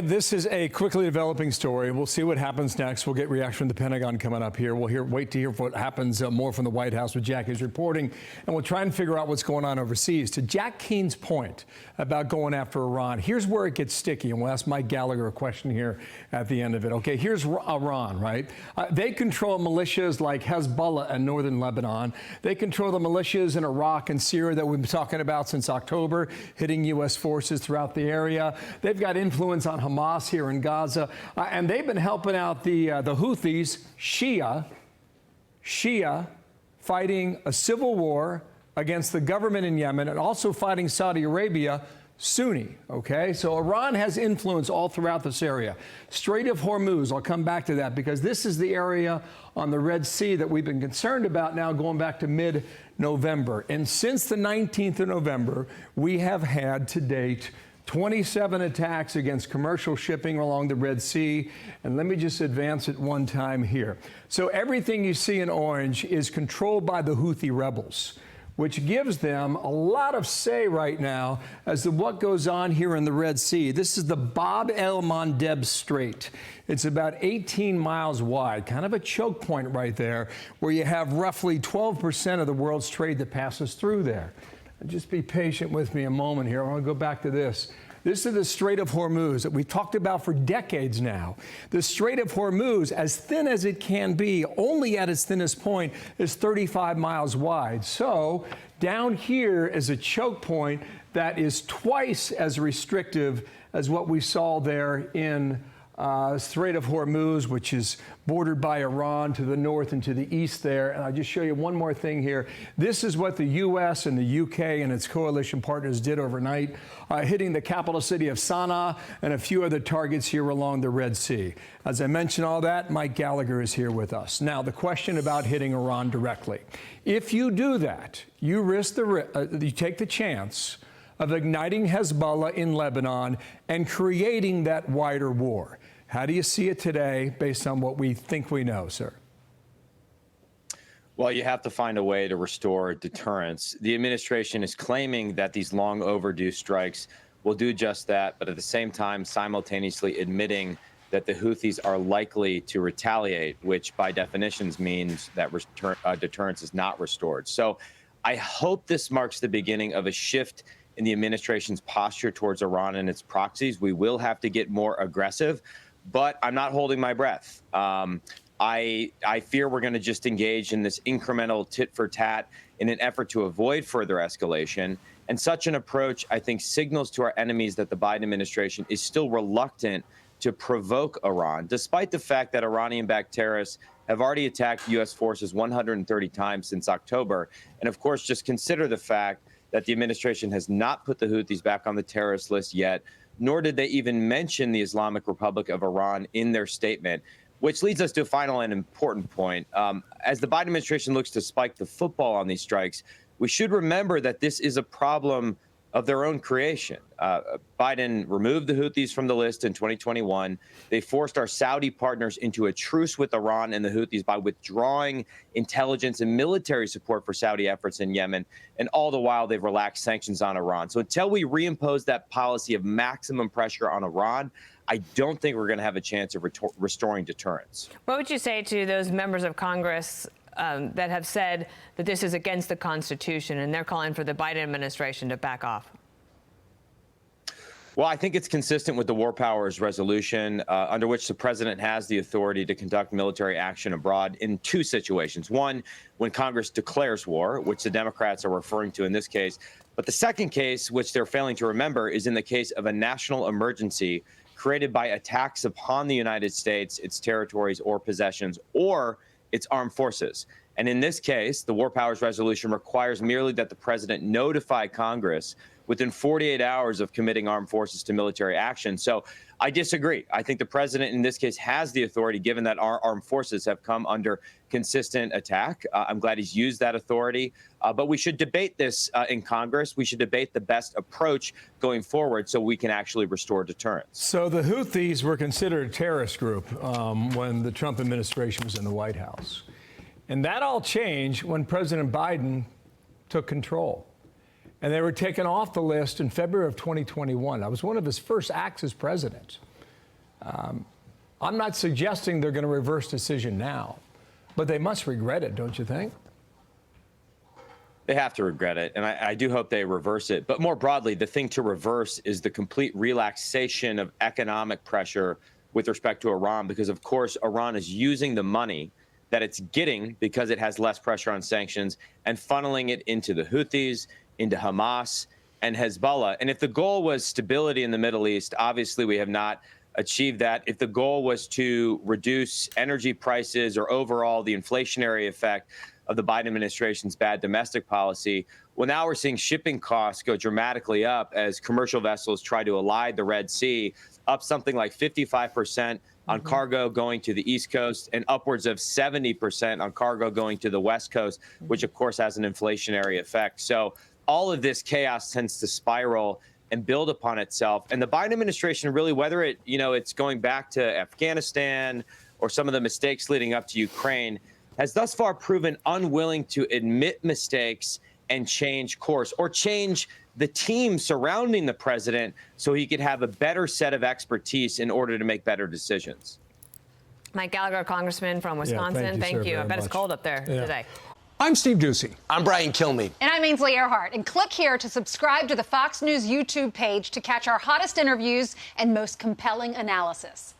This is a quickly developing story. We'll see what happens next. We'll get reaction from the Pentagon coming up here. We'll wait to hear what happens more from the White House with Jackie's reporting, and we'll try and figure out what's going on overseas. To Jack Keane's point about going after Iran, here's where it gets sticky, and we'll ask Mike Gallagher a question here at the end of it. Okay, here's Iran, right? They control militias like Hezbollah in northern Lebanon. They control the militias in Iraq and Syria that we've been talking about since October, hitting U.S. forces throughout the area. They've got influence on Hamas here in Gaza, and they've been helping out the Houthis, Shia, fighting a civil war against the government in Yemen and also fighting Saudi Arabia, Sunni. Okay, so Iran has influence all throughout this area. Strait of Hormuz, I'll come back to that because this is the area on the Red Sea that we've been concerned about now going back to mid-November. And since the 19th of November, we have had to date 27 attacks against commercial shipping along the Red Sea. And let me just advance it one time here. So everything you see in orange is controlled by the Houthi rebels, which gives them a lot of say right now as to what goes on here in the Red Sea. This is the Bab el-Mandeb Strait. It's about 18 miles wide, kind of a choke point right there, where you have roughly 12% of the world's trade that passes through there. Just be patient with me a moment here. I want to go back to this. This is the Strait of Hormuz that we've talked about for decades now. The Strait of Hormuz, as thin as it can be, only at its thinnest point, is 35 miles wide. So down here is a choke point that is twice as restrictive as what we saw there in Strait of Hormuz, which is bordered by Iran to the north and to the east there. And I'll just show you one more thing here. This is what the U.S. and the U.K. and its coalition partners did overnight, hitting the capital city of Sana'a and a few other targets here along the Red Sea. As I mentioned all that, Mike Gallagher is here with us. Now, the question about hitting Iran directly. If you do that, you risk you take the chance of igniting Hezbollah in Lebanon and creating that wider war. How do you see it today based on what we think we know, sir? Well, you have to find a way to restore deterrence. The administration is claiming that these long overdue strikes will do just that, but at the same time, simultaneously admitting that the Houthis are likely to retaliate, which by definitions means that deterrence is not restored. So I hope this marks the beginning of a shift in the administration's posture towards Iran and its proxies. We will have to get more aggressive, but I'm not holding my breath. I fear we're going to just engage in this incremental tit for tat in an effort to avoid further escalation. And such an approach, I think, signals to our enemies that the Biden administration is still reluctant to provoke Iran, despite the fact that Iranian-backed terrorists have already attacked U.S. forces 130 times since October. And of course, just consider the fact that the administration has not put the Houthis back on the terrorist list yet, nor did they even mention the Islamic Republic of Iran in their statement, which leads us to a final and important point. As the Biden administration looks to spike the football on these strikes, we should remember that this is a problem of their own creation. Biden removed the Houthis from the list in 2021. They forced our Saudi partners into a truce with Iran and the Houthis by withdrawing intelligence and military support for Saudi efforts in Yemen. And all the while, they've relaxed sanctions on Iran. So until we reimpose that policy of maximum pressure on Iran, I don't think we're going to have a chance of restoring deterrence. What would you say to those members of Congress that have said that this is against the Constitution and they're calling for the Biden administration to back off? Well, I think it's consistent with the War Powers Resolution, under which the president has the authority to conduct military action abroad in two situations. One, when Congress declares war, which the Democrats are referring to in this case. But the second case, which they're failing to remember, is in the case of a national emergency created by attacks upon the United States, its territories or possessions, or its armed forces. And in this case, the War Powers Resolution requires merely that the president notify Congress within 48 hours of committing armed forces to military action. So I disagree. I think the president in this case has the authority, given that our armed forces have come under consistent attack. I'm glad he's used that authority. But we should debate this in Congress. We should debate the best approach going forward so we can actually restore deterrence. So the Houthis were considered a terrorist group when the Trump administration was in the White House. And that all changed when President Biden took control. And they were taken off the list in February of 2021. That was one of his first acts as president. I'm not suggesting they're going to reverse decision now, but they must regret it, don't you think? They have to regret it, and I do hope they reverse it. But more broadly, the thing to reverse is the complete relaxation of economic pressure with respect to Iran, because, of course, Iran is using the money that it's getting because it has less pressure on sanctions and funneling it into the Houthis, into Hamas, and Hezbollah. And if the goal was stability in the Middle East, obviously we have not achieved that. If the goal was to reduce energy prices or overall the inflationary effect of the Biden administration's bad domestic policy, well, now we're seeing shipping costs go dramatically up as commercial vessels try to elide the Red Sea, up something like 55% on cargo going to the East Coast and upwards of 70% on cargo going to the West Coast, which, of course, has an inflationary effect. So all of this chaos tends to spiral and build upon itself. And the Biden administration, really, whether it's going back to Afghanistan or some of the mistakes leading up to Ukraine, has thus far proven unwilling to admit mistakes and change course or change the team surrounding the president so he could have a better set of expertise in order to make better decisions. Mike Gallagher, congressman from Wisconsin. thank you, sir, I very bet it's much. cold up there today. I'm Steve Ducey. I'm Brian Kilmeade. And I'm Ainsley Earhart. And click here to subscribe to the Fox News YouTube page to catch our hottest interviews and most compelling analysis.